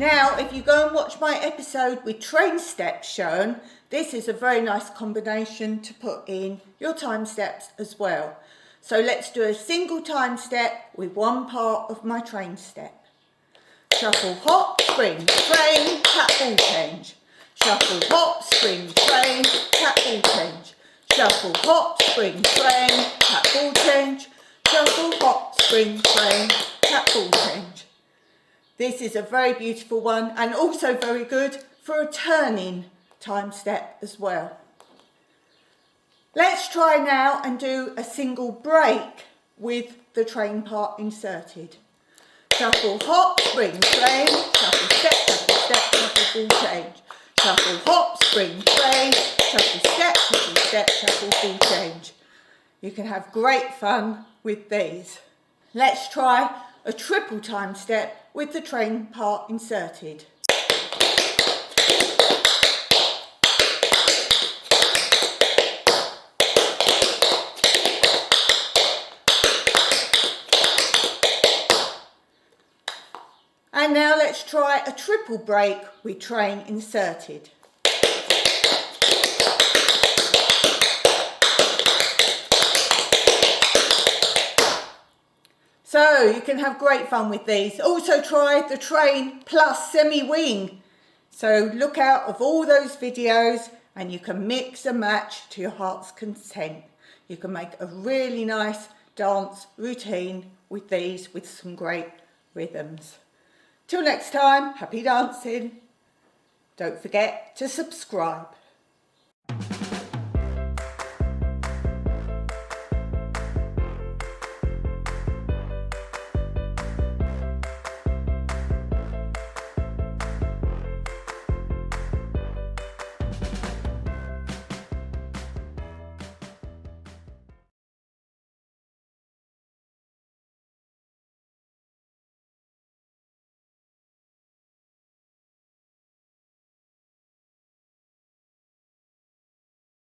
Now, if you go and watch my episode with train steps shown, this is a very nice combination to put in your time steps as well. So let's do a single time step with one part of my train step. Shuffle, hop, spring, train, tap, ball change. Shuffle, hop, spring, train, tap, ball change. Shuffle, hop, spring, train, tap, ball change. Shuffle, hop, spring, train, tap, ball change. This is a very beautiful one and also very good for a turning time step as well. Let's try now and do a single break with the train part inserted. Shuffle, hop, spring, train, shuffle, step, shuffle, ball change. Shuffle, hop, spring, train, shuffle, step, shuffle, ball change. You can have great fun with these. Let's try a triple time step with the train part inserted. And now let's try a triple break with train inserted. So you can have great fun with these. Also try the train plus semi-wing. So look out of all those videos and you can mix and match to your heart's content. You can make a really nice dance routine with these with some great rhythms. Till next time, happy dancing. Don't forget to subscribe.